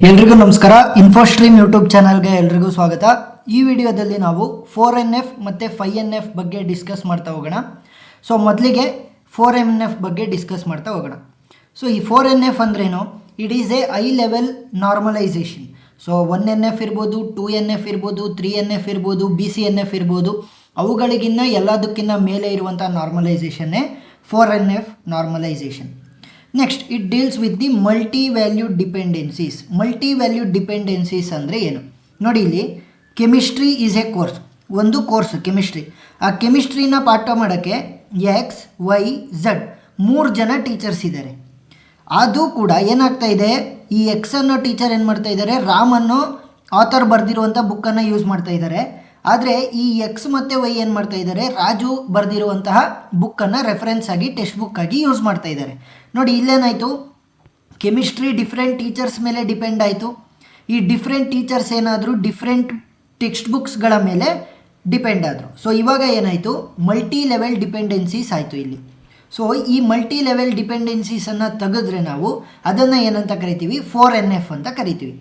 ಎಲ್ರಿಗೂ ನಮಸ್ಕಾರ. ಇನ್ಫೋಸ್ಟ್ರೀಮ್ ಯೂಟ್ಯೂಬ್ ಚಾನಲ್ಗೆ ಎಲ್ರಿಗೂ ಸ್ವಾಗತ. ಈ ವಿಡಿಯೋದಲ್ಲಿ ನಾವು 4NF ಮತ್ತು 5NF ಬಗ್ಗೆ ಡಿಸ್ಕಸ್ ಮಾಡ್ತಾ ಹೋಗೋಣ. ಸೊ ಮೊದಲಿಗೆ 4NF ಬಗ್ಗೆ ಡಿಸ್ಕಸ್ ಮಾಡ್ತಾ ಹೋಗೋಣ. ಸೊ ಈ 4NF ಅಂದ್ರೇನು? It is A I level normalisation. So 1NF ಇರ್ಬೋದು, 2NF ಇರ್ಬೋದು, 3NF ಇರ್ಬೋದು, BCNF ಇರ್ಬೋದು. ಅವುಗಳಿಗಿನ್ನ ಎಲ್ಲದಕ್ಕಿಂತ ಮೇಲೆ ಇರುವಂಥ ನಾರ್ಮಲೈಸೇಷನ್ನೇ 4NF normalisation. Next it deals with the multi valued dependencies. Multi valued dependencies ಅಂದರೆ ಏನು ನೋಡಿ. ಇಲ್ಲಿ ಕೆಮಿಸ್ಟ್ರಿ ಈಸ್ ಎ ಕೋರ್ಸ್, ಒಂದು ಕೋರ್ಸ್ ಕೆಮಿಸ್ಟ್ರಿ. ಆ ಕೆಮಿಸ್ಟ್ರಿನ ಪಾಠ ಮಾಡೋಕ್ಕೆ XYZ 3 ಜನ ಟೀಚರ್ಸ್ ಇದ್ದಾರೆ. ಅದು ಕೂಡ ಏನಾಗ್ತಾ ಇದೆ, ಈ ಎಕ್ಸ್ ಅನ್ನೋ ಟೀಚರ್ ಏನು ಮಾಡ್ತಾ ಇದ್ದಾರೆ, ರಾಮ್ ಅನ್ನೋ ಆಥರ್ ಬರೆದಿರುವಂಥ ಬುಕ್ಕನ್ನು ಯೂಸ್ ಮಾಡ್ತಾ ಇದ್ದಾರೆ. ಆದರೆ ಈ ಎಕ್ಸ್ ಮತ್ತು ವೈ ಏನು ಮಾಡ್ತಾ ಇದ್ದಾರೆ, ರಾಜು ಬರೆದಿರುವಂತಹ ಬುಕ್ಕನ್ನು ರೆಫರೆನ್ಸ್ ಆಗಿ ಟೆಕ್ಸ್ಟ್ ಬುಕ್ ಆಗಿ ಯೂಸ್ ಮಾಡ್ತಾ ಇದ್ದಾರೆ. ನೋಡಿ ಇಲ್ಲೇನಾಯಿತು, ಕೆಮಿಸ್ಟ್ರಿ ಡಿಫ್ರೆಂಟ್ ಟೀಚರ್ಸ್ ಮೇಲೆ ಡಿಪೆಂಡ್ ಆಯಿತು. ಈ ಡಿಫ್ರೆಂಟ್ ಟೀಚರ್ಸ್ ಏನಾದರೂ ಡಿಫ್ರೆಂಟ್ ಟೆಕ್ಸ್ಟ್ ಬುಕ್ಸ್ಗಳ ಮೇಲೆ ಡಿಪೆಂಡ್ ಆದರು. ಸೊ ಇವಾಗ ಏನಾಯಿತು, ಮಲ್ಟಿ ಲೆವೆಲ್ ಡಿಪೆಂಡೆನ್ಸೀಸ್ ಆಯಿತು ಇಲ್ಲಿ. ಸೊ ಈ ಮಲ್ಟಿ ಲೆವೆಲ್ ಡಿಪೆಂಡೆನ್ಸೀಸನ್ನು ತೆಗೆದ್ರೆ ನಾವು ಅದನ್ನು ಏನಂತ ಕರಿತೀವಿ, 4NF ಅಂತ ಕರಿತೀವಿ.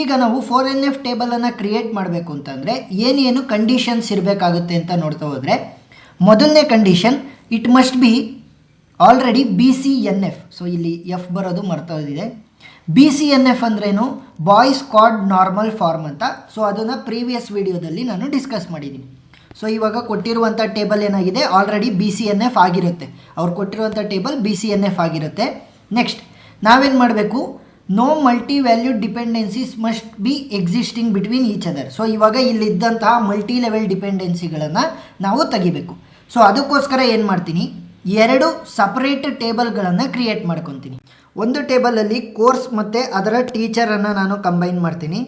ಈಗ ನಾವು 4NF ಟೇಬಲನ್ನು ಕ್ರಿಯೇಟ್ ಮಾಡಬೇಕು ಅಂತಂದರೆ ಏನೇನು ಕಂಡೀಷನ್ಸ್ ಇರಬೇಕಾಗುತ್ತೆ ಅಂತ ನೋಡ್ತಾ ಹೋದರೆ, ಮೊದಲನೇ condition, it must be already BCNF. So ಇಲ್ಲಿ F ಬರೋದು ಮರ್ತಾ ಹೋಗಿದೆ. BCNF ಅಂದ್ರೇನು, ಬಾಯ್ಸ್ ಕಾಡ್ ನಾರ್ಮಲ್ ಫಾರ್ಮ್ ಅಂತ. ಸೊ ಅದನ್ನು ಪ್ರೀವಿಯಸ್ ವಿಡಿಯೋದಲ್ಲಿ ನಾನು ಡಿಸ್ಕಸ್ ಮಾಡಿದ್ದೀನಿ. ಸೊ ಇವಾಗ ಕೊಟ್ಟಿರುವಂಥ ಟೇಬಲ್ ಏನಾಗಿದೆ, ಆಲ್ರೆಡಿ BCNF ಆಗಿರುತ್ತೆ. ಅವ್ರು ಕೊಟ್ಟಿರುವಂಥ ಟೇಬಲ್ BCNF ಆಗಿರುತ್ತೆ. ನೆಕ್ಸ್ಟ್ ನಾವೇನು ಮಾಡಬೇಕು, no multi valued dependencies must be existing between each other. So ಇವಾಗ ಇಲ್ಲಿದ್ದಂತಹ ಮಲ್ಟಿ ಲೆವೆಲ್ ಡಿಪೆಂಡೆನ್ಸಿಗಳನ್ನು ನಾವು ತೆಗಿಬೇಕು. ಸೊ ಅದಕ್ಕೋಸ್ಕರ ಏನು ಮಾಡ್ತೀನಿ, 2 ಸಪ್ರೇಟ್ ಟೇಬಲ್ಗಳನ್ನು ಕ್ರಿಯೇಟ್ ಮಾಡ್ಕೊತೀನಿ. ಒಂದು ಟೇಬಲಲ್ಲಿ ಕೋರ್ಸ್ ಮತ್ತು ಅದರ ಟೀಚರನ್ನು ನಾನು ಕಂಬೈನ್ ಮಾಡ್ತೀನಿ.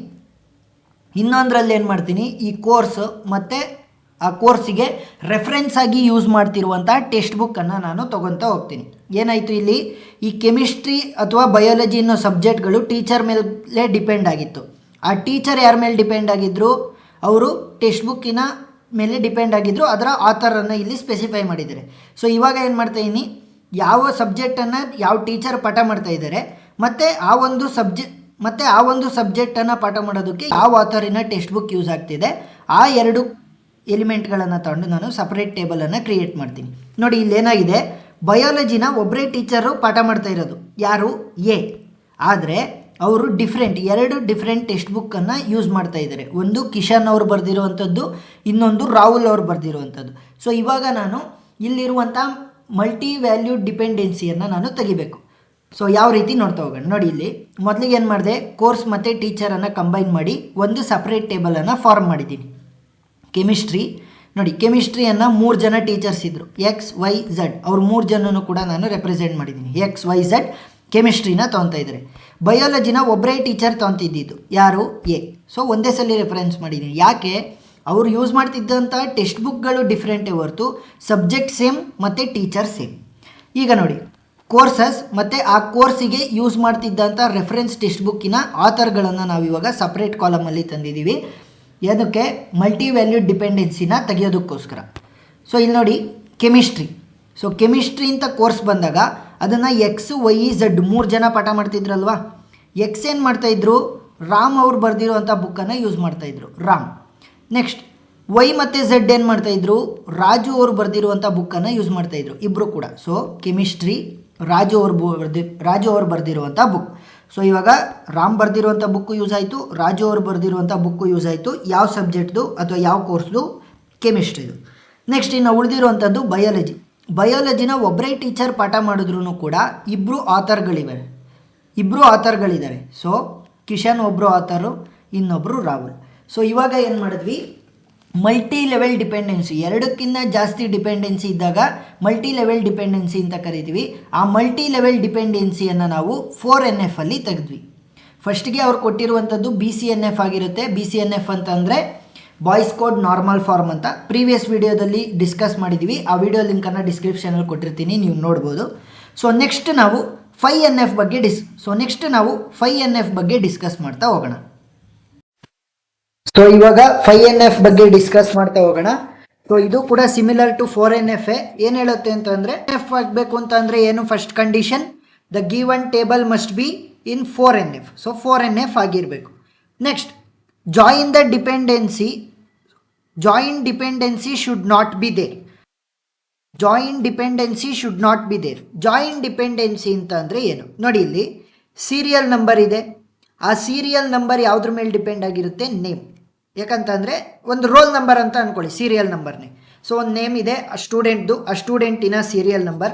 ಇನ್ನೊಂದರಲ್ಲಿ ಏನು ಮಾಡ್ತೀನಿ, ಈ ಕೋರ್ಸ್ ಮತ್ತು ಆ ಕೋರ್ಸಿಗೆ ರೆಫರೆನ್ಸ್ ಆಗಿ ಯೂಸ್ ಮಾಡ್ತಿರುವಂಥ ಟೆಕ್ಸ್ಟ್ ಬುಕ್ಕನ್ನು ನಾನು ತೊಗೊತಾ ಹೋಗ್ತೀನಿ. ಏನಾಯಿತು, ಇಲ್ಲಿ ಈ ಕೆಮಿಸ್ಟ್ರಿ ಅಥವಾ ಬಯಾಲಜಿ ಅನ್ನೋ ಸಬ್ಜೆಕ್ಟ್ಗಳು ಟೀಚರ್ ಮೇಲೆ ಡಿಪೆಂಡ್ ಆಗಿತ್ತು. ಆ ಟೀಚರ್ ಯಾರ ಮೇಲೆ ಡಿಪೆಂಡ್ ಆಗಿದ್ದರು, ಅವರು ಟೆಕ್ಸ್ಟ್ ಬುಕ್ಕಿನ ಮೇಲೆ ಡಿಪೆಂಡ್ ಆಗಿದ್ದರು. ಅದರ ಆಥರನ್ನು ಇಲ್ಲಿ ಸ್ಪೆಸಿಫೈ ಮಾಡಿದ್ದಾರೆ. ಸೊ ಇವಾಗ ಏನು ಮಾಡ್ತಾಯಿದ್ದೀನಿ, ಯಾವ ಸಬ್ಜೆಕ್ಟನ್ನು ಯಾವ ಟೀಚರ್ ಪಾಠ ಮಾಡ್ತಾ ಇದ್ದಾರೆ ಮತ್ತು ಆ ಒಂದು ಸಬ್ಜೆಕ್ಟನ್ನು ಪಾಠ ಮಾಡೋದಕ್ಕೆ ಯಾವ ಆಥರಿನ ಟೆಕ್ಸ್ಟ್ ಬುಕ್ ಯೂಸ್ ಆಗ್ತಿದೆ, ಆ 2 ಎಲಿಮೆಂಟ್ಗಳನ್ನು ತಗೊಂಡು ನಾನು ಸಪ್ರೇಟ್ ಟೇಬಲನ್ನು ಕ್ರಿಯೇಟ್ ಮಾಡ್ತೀನಿ. ನೋಡಿ ಇಲ್ಲೇನಾಗಿದೆ, ಬಯಾಲಜಿನ ಒಬ್ಬರೇ ಟೀಚರು ಪಾಠ ಮಾಡ್ತಾ ಇರೋದು, ಯಾರು ಎ. ಆದರೆ ಅವರು 2 ಡಿಫ್ರೆಂಟ್ ಟೆಕ್ಸ್ಟ್ ಬುಕ್ಕನ್ನು ಯೂಸ್ ಮಾಡ್ತಾ ಇದ್ದಾರೆ. ಒಂದು ಕಿಶನ್ ಅವರು ಬರೆದಿರುವಂಥದ್ದು, ಇನ್ನೊಂದು ರಾಹುಲ್ ಅವರು ಬರೆದಿರುವಂಥದ್ದು. ಸೊ ಇವಾಗ ನಾನು ಇಲ್ಲಿರುವಂಥ ಮಲ್ಟಿ ವ್ಯಾಲ್ಯೂಡ್ ಡಿಪೆಂಡೆನ್ಸಿಯನ್ನು ನಾನು ತೆಗಿಬೇಕು. ಸೊ ಯಾವ ರೀತಿ ನೋಡ್ತಾ ಹೋಗೋಣ. ನೋಡಿ ಇಲ್ಲಿ ಮೊದಲಿಗೆ ಏನು ಮಾಡಿದೆ, ಕೋರ್ಸ್ ಮತ್ತು ಟೀಚರನ್ನು ಕಂಬೈನ್ ಮಾಡಿ ಒಂದು ಸಪ್ರೇಟ್ ಟೇಬಲನ್ನು ಫಾರ್ಮ್ ಮಾಡಿದ್ದೀನಿ. ಕೆಮಿಸ್ಟ್ರಿ ನೋಡಿ, ಕೆಮಿಸ್ಟ್ರಿಯನ್ನು 3 ಜನ ಟೀಚರ್ಸ್ ಇದ್ದರು, XYZ. ಅವ್ರು 3 ಜನನೂ ಕೂಡ ನಾನು ರೆಪ್ರೆಸೆಂಟ್ ಮಾಡಿದ್ದೀನಿ. XYZ ಕೆಮಿಸ್ಟ್ರಿನ ತೊಗೊತಾ ಇದ್ದಾರೆ. ಬಯಾಲಜಿನ ಒಬ್ಬರೇ ಟೀಚರ್ ತೊಗೊತಿದ್ದಿದ್ದು, ಯಾರು ಎ. ಸೊ ಒಂದೇ ಸಲ ರೆಫರೆನ್ಸ್ ಮಾಡಿದ್ದೀನಿ. ಯಾಕೆ, ಅವರು ಯೂಸ್ ಮಾಡ್ತಿದ್ದಂಥ ಟೆಕ್ಸ್ಟ್ ಬುಕ್ಗಳು ಡಿಫ್ರೆಂಟೇ ಹೊರತು ಸಬ್ಜೆಕ್ಟ್ ಸೇಮ್ ಮತ್ತು ಟೀಚರ್ ಸೇಮ್. ಈಗ ನೋಡಿ, ಕೋರ್ಸಸ್ ಮತ್ತು ಆ ಕೋರ್ಸಿಗೆ ಯೂಸ್ ಮಾಡ್ತಿದ್ದಂಥ ರೆಫರೆನ್ಸ್ ಟೆಕ್ಸ್ಟ್ ಬುಕ್ಕಿನ ಆಥರ್ಗಳನ್ನು ನಾವು ಇವಾಗ ಸಪ್ರೇಟ್ ಕಾಲಮಲ್ಲಿ ತಂದಿದ್ದೀವಿ. ಅದಕ್ಕೆ ಮಲ್ಟಿ ವ್ಯಾಲ್ಯೂಡ್ ಡಿಪೆಂಡೆನ್ಸಿನ ತೆಗೆಯೋದಕ್ಕೋಸ್ಕರ. ಸೊ ಇಲ್ಲಿ ನೋಡಿ ಕೆಮಿಸ್ಟ್ರಿ. ಸೊ ಕೆಮಿಸ್ಟ್ರಿ ಅಂತ ಕೋರ್ಸ್ ಬಂದಾಗ ಅದನ್ನು XYZ 3 ಜನ ಪಾಠ ಮಾಡ್ತಿದ್ರಲ್ವ. ಎಕ್ಸ್ ಏನು ಮಾಡ್ತಾಯಿದ್ರು, ರಾಮ್ ಅವ್ರು ಬರೆದಿರುವಂಥ ಬುಕ್ಕನ್ನು ಯೂಸ್ ಮಾಡ್ತಾಯಿದ್ರು, ರಾಮ್. ನೆಕ್ಸ್ಟ್ ವೈ ಮತ್ತು Z ಏನು ಮಾಡ್ತಾಯಿದ್ರು, ರಾಜು ಅವರು ಬರೆದಿರುವಂಥ ಬುಕ್ಕನ್ನು ಯೂಸ್ ಮಾಡ್ತಾಯಿದ್ರು, ಇಬ್ಬರು ಕೂಡ. ಸೊ ಕೆಮಿಸ್ಟ್ರಿ ರಾಜು ಅವರು ಬರೆದಿರುವಂಥ ಬುಕ್. ಸೊ ಇವಾಗ ರಾಮ್ ಬರೆದಿರುವಂಥ ಬುಕ್ಕು ಯೂಸ್ ಆಯಿತು, ರಾಜು ಅವರು ಬರೆದಿರುವಂಥ ಬುಕ್ಕು ಯೂಸ್ ಆಯಿತು. ಯಾವ ಸಬ್ಜೆಕ್ಟ್ದು ಅಥವಾ ಯಾವ ಕೋರ್ಸ್ದು, ಕೆಮಿಸ್ಟ್ರಿದು. ನೆಕ್ಸ್ಟ್ ಇನ್ನು ಉಳಿದಿರುವಂಥದ್ದು ಬಯಾಲಜಿನ ಒಬ್ಬರೇ ಟೀಚರ್ ಪಾಠ ಮಾಡಿದ್ರೂ ಕೂಡ ಇಬ್ಬರು ಆಥರ್ಗಳಿದ್ದಾರೆ. ಸೊ ಕಿಶನ್ ಒಬ್ಬರು ಆಥರು, ಇನ್ನೊಬ್ಬರು ರಾಹುಲ್. ಸೊ ಇವಾಗ ಏನು ಮಾಡಿದ್ವಿ, ಮಲ್ಟಿ ಲೆವೆಲ್ ಡಿಪೆಂಡೆನ್ಸಿ, 2ಕ್ಕಿಂತ ಜಾಸ್ತಿ ಡಿಪೆಂಡೆನ್ಸಿ ಇದ್ದಾಗ ಮಲ್ಟಿ ಲೆವೆಲ್ ಡಿಪೆಂಡೆನ್ಸಿ ಅಂತ ಕರಿತೀವಿ. ಆ ಮಲ್ಟಿ ಲೆವೆಲ್ ಡಿಪೆಂಡೆನ್ಸಿಯನ್ನು ನಾವು 4NF ಅಲ್ಲಿ ತೆಗೆದ್ವಿ. ಫಸ್ಟಿಗೆ ಅವ್ರು ಕೊಟ್ಟಿರುವಂಥದ್ದು BCNF ಆಗಿರುತ್ತೆ. BCNF ಅಂತಂದರೆ ಬಾಯ್ಸ್ ಕೋಡ್ ನಾರ್ಮಲ್ ಫಾರ್ಮ್ ಅಂತ ಪ್ರೀವಿಯಸ್ ವಿಡಿಯೋದಲ್ಲಿ ಡಿಸ್ಕಸ್ ಮಾಡಿದ್ದೀವಿ. ಆ ವಿಡಿಯೋ ಲಿಂಕನ್ನು ಡಿಸ್ಕ್ರಿಪ್ಷನಲ್ಲಿ ಕೊಟ್ಟಿರ್ತೀನಿ, ನೀವು ನೋಡ್ಬೋದು. ಸೊ ನೆಕ್ಸ್ಟ್ ನಾವು 5NF ಬಗ್ಗೆ ಡಿಸ್ಕಸ್ ಮಾಡ್ತಾ ಹೋಗೋಣ. ಸೊ ಇವಾಗ 5NF ಬಗ್ಗೆ ಡಿಸ್ಕಸ್ ಮಾಡ್ತಾ ಹೋಗೋಣ. ಸೊ ಇದು ಕೂಡ ಸಿಮಿಲರ್ ಟು 4NF. ಏನು ಹೇಳುತ್ತೆ ಅಂತಂದರೆ, F ಆಗಬೇಕು ಅಂತಂದರೆ ಏನು, first condition, the given table must be in 4NF. So 4NF ಆಗಿರಬೇಕು. Next, join dependency should not be there. Join dependency should not be there. Join dependency ಅಂತ ಅಂದರೆ ಏನು ನೋಡಿ, ಇಲ್ಲಿ ಸೀರಿಯಲ್ ನಂಬರ್ ಇದೆ. ಆ ಸೀರಿಯಲ್ ನಂಬರ್ ಯಾವುದ್ರ ಮೇಲೆ ಡಿಪೆಂಡ್ ಆಗಿರುತ್ತೆ? ನೇಮ್. ಯಾಕಂತಂದರೆ ಒಂದು ರೋಲ್ ನಂಬರ್ ಅಂತ ಅಂದ್ಕೊಳ್ಳಿ, ಸೀರಿಯಲ್ ನಂಬರ್ನೇ. ಸೊ ಒಂದು ನೇಮ್ ಇದೆ ಆ ಸ್ಟೂಡೆಂಟಿನ ಸೀರಿಯಲ್ ನಂಬರ್.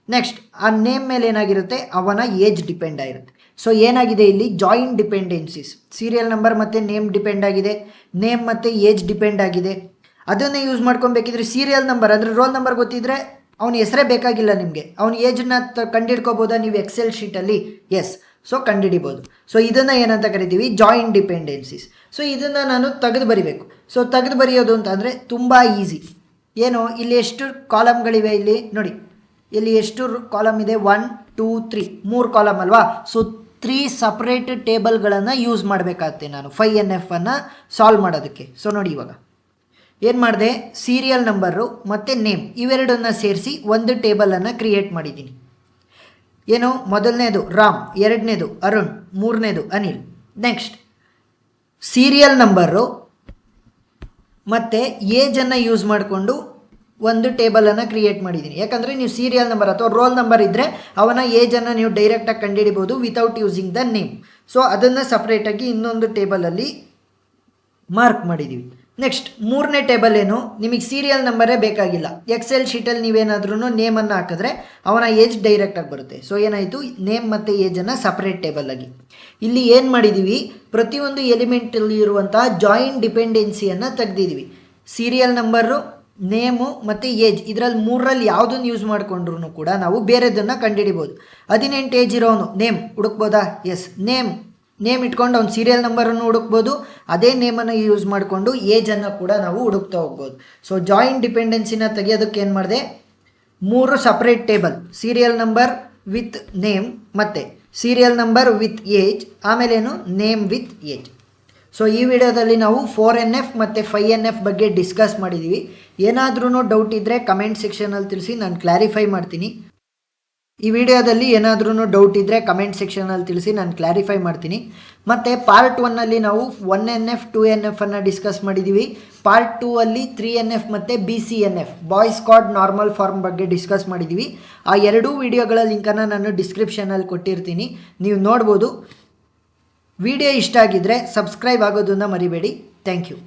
ನೆಕ್ಸ್ಟ್, ಆ ನೇಮ್ ಮೇಲೆ ಏನಾಗಿರುತ್ತೆ? ಅವನ ಏಜ್ ಡಿಪೆಂಡ್ ಆಗಿರುತ್ತೆ. ಸೊ ಏನಾಗಿದೆ ಇಲ್ಲಿ? Join dependencies. ಸೀರಿಯಲ್ ನಂಬರ್ ಮತ್ತು ನೇಮ್ ಡಿಪೆಂಡ್ ಆಗಿದೆ, ನೇಮ್ ಮತ್ತು ಏಜ್ ಡಿಪೆಂಡ್ ಆಗಿದೆ. ಅದನ್ನೇ ಯೂಸ್ ಮಾಡ್ಕೊಬೇಕಿದ್ರೆ ಸೀರಿಯಲ್ ನಂಬರ್ ಅಂದರೆ ರೋಲ್ ನಂಬರ್ ಗೊತ್ತಿದ್ರೆ ಅವನ ಹೆಸರೇ ಬೇಕಾಗಿಲ್ಲ ನಿಮಗೆ, ಅವನ ಏಜನ್ನ ಕಂಡುಹಿಡ್ಕೋಬೋದಾ ನೀವು ಎಕ್ಸೆಲ್ ಶೀಟಲ್ಲಿ? ಎಸ್. ಸೊ ಕಂಡುಹಿಡಿಬೋದು. ಸೊ ಇದನ್ನು ಏನಂತ ಕರಿತೀವಿ? Join dependencies. ಸೊ ಇದನ್ನು ನಾನು ತೆಗೆದು ಬರಿಬೇಕು. ಸೊ ತೆಗೆದು ಬರೆಯೋದು ಅಂತ ಅಂದರೆ ತುಂಬ ಈಸಿ. ಏನು, ಇಲ್ಲಿ ಎಷ್ಟು ಕಾಲಮ್ಗಳಿವೆ ಇಲ್ಲಿ ನೋಡಿ, ಇಲ್ಲಿ ಎಷ್ಟು ಕಾಲಮ್ ಇದೆ? 1 2 3, 3 ಕಾಲಮ್ ಅಲ್ವಾ? ಸೊ 3 ಸಪ್ರೇಟ್ ಟೇಬಲ್ಗಳನ್ನು ಯೂಸ್ ಮಾಡಬೇಕಾಗುತ್ತೆ ನಾನು 5NF ಅನ್ನು ಸಾಲ್ವ್ ಮಾಡೋದಕ್ಕೆ. ಸೊ ನೋಡಿ, ಇವಾಗ ಏನು ಮಾಡಿದೆ? ಸೀರಿಯಲ್ ನಂಬರು ಮತ್ತು ನೇಮ್ ಇವೆರಡನ್ನ ಸೇರಿಸಿ ಒಂದು ಟೇಬಲನ್ನು ಕ್ರಿಯೇಟ್ ಮಾಡಿದ್ದೀನಿ. ಏನು, ಮೊದಲನೇದು ರಾಮ್, ಎರಡನೇದು ಅರುಣ್, ಮೂರನೇದು ಅನಿಲ್. ನೆಕ್ಸ್ಟ್, ಸೀರಿಯಲ್ ನಂಬರು ಮತ್ತು ಏಜನ್ನು ಯೂಸ್ ಮಾಡಿಕೊಂಡು ಒಂದು ಟೇಬಲನ್ನು ಕ್ರಿಯೇಟ್ ಮಾಡಿದ್ದೀನಿ. ಯಾಕಂದರೆ ನೀವು ಸೀರಿಯಲ್ ನಂಬರ್ ಅಥವಾ ರೋಲ್ ನಂಬರ್ ಇದ್ದರೆ ಅವನ ಏಜನ್ನು ನೀವು ಡೈರೆಕ್ಟಾಗಿ ಕಂಡುಹಿಡಿಬೋದು without using the name. So ಅದನ್ನು ಸಪ್ರೇಟಾಗಿ ಇನ್ನೊಂದು ಟೇಬಲಲ್ಲಿ ಮಾರ್ಕ್ ಮಾಡಿದ್ದೀವಿ. ನೆಕ್ಸ್ಟ್, ಮೂರನೇ ಟೇಬಲ್ ಏನು? ನಿಮಗೆ ಸೀರಿಯಲ್ ನಂಬರೇ ಬೇಕಾಗಿಲ್ಲ. ಎಕ್ಸೆಲ್ ಶೀಟಲ್ಲಿ ನೀವೇನಾದ್ರೂ ನೇಮನ್ನು ಹಾಕಿದ್ರೆ ಅವನ ಏಜ್ ಡೈರೆಕ್ಟಾಗಿ ಬರುತ್ತೆ. ಸೊ ಏನಾಯಿತು? ನೇಮ್ ಮತ್ತು ಏಜನ್ನು ಸಪ್ರೇಟ್ ಟೇಬಲಾಗಿ. ಇಲ್ಲಿ ಏನು ಮಾಡಿದ್ದೀವಿ? ಪ್ರತಿಯೊಂದು ಎಲಿಮೆಂಟಲ್ಲಿ ಇರುವಂತಹ ಜಾಯಿನ್ ಡಿಪೆಂಡೆನ್ಸಿಯನ್ನು ತೆಗೆದಿದ್ದೀವಿ. ಸೀರಿಯಲ್ ನಂಬರು, ನೇಮು ಮತ್ತು ಏಜ್, ಇದರಲ್ಲಿ ಮೂರರಲ್ಲಿ ಯಾವುದನ್ನು ಯೂಸ್ ಮಾಡಿಕೊಂಡ್ರು ಕೂಡ ನಾವು ಬೇರೆದನ್ನು ಕಂಡುಹಿಡಿಬೋದು. 18 ಏಜ್ ಇರೋನು ನೇಮ್ ಹುಡುಕ್ಬೋದಾ? ಎಸ್. ನೇಮ್ ಇಟ್ಕೊಂಡು ಅವ್ನು ಸೀರಿಯಲ್ ನಂಬರನ್ನು ಹುಡುಕ್ಬೋದು. ಅದೇ ನೇಮನ್ನು ಯೂಸ್ ಮಾಡಿಕೊಂಡು ಏಜನ್ನು ಕೂಡ ನಾವು ಹುಡುಕ್ತಾ ಹೋಗ್ಬೋದು. ಸೊ ಜಾಯಿನ್ ಡಿಪೆಂಡೆನ್ಸಿನ ತೆಗೆಯೋದಕ್ಕೆ ಏನು ಮಾಡಿದೆ? 3 separate table, serial number with name ಮತ್ತು ಸೀರಿಯಲ್ ನಂಬರ್ ವಿತ್ ಏಜ್, ಆಮೇಲೇನು ನೇಮ್ ವಿತ್ ಏಜ್. ಸೊ ಈ ವಿಡಿಯೋದಲ್ಲಿ ನಾವು 4NF ಮತ್ತು 5NF ಬಗ್ಗೆ ಡಿಸ್ಕಸ್ ಮಾಡಿದ್ದೀವಿ. ಏನಾದ್ರೂ ಡೌಟ್ ಇದ್ದರೆ ಕಮೆಂಟ್ ಸೆಕ್ಷನಲ್ಲಿ ತಿಳಿಸಿ, ನಾನು ಕ್ಲಾರಿಫೈ ಮಾಡ್ತೀನಿ. ಈ ವಿಡಿಯೋದಲ್ಲಿ ಏನಾದ್ರೂ ಡೌಟ್ ಇದ್ದರೆ ಕಮೆಂಟ್ ಸೆಕ್ಷನಲ್ಲಿ ತಿಳಿಸಿ, ನಾನು ಕ್ಲಾರಿಫೈ ಮಾಡ್ತೀನಿ. ಮತ್ತು ಪಾರ್ಟ್ 1ನಲ್ಲಿ ನಾವು 1NF 2NF ಅನ್ನು ಡಿಸ್ಕಸ್ ಮಾಡಿದ್ದೀವಿ. ಪಾರ್ಟ್ 2ಅಲ್ಲಿ 3NF ಮತ್ತು BCNF Boyce Codd normal form ಬಗ್ಗೆ ಡಿಸ್ಕಸ್ ಮಾಡಿದ್ದೀವಿ. ಆ ಎರಡೂ ವಿಡಿಯೋಗಳ ಲಿಂಕನ್ನು ನಾನು ಡಿಸ್ಕ್ರಿಪ್ಷನಲ್ಲಿ ಕೊಟ್ಟಿರ್ತೀನಿ, ನೀವು ನೋಡ್ಬೋದು. ವಿಡಿಯೋ ಇಷ್ಟ ಆಗಿದ್ದರೆ ಸಬ್ಸ್ಕ್ರೈಬ್ ಆಗೋದನ್ನು ಮರಿಬೇಡಿ. Thank you.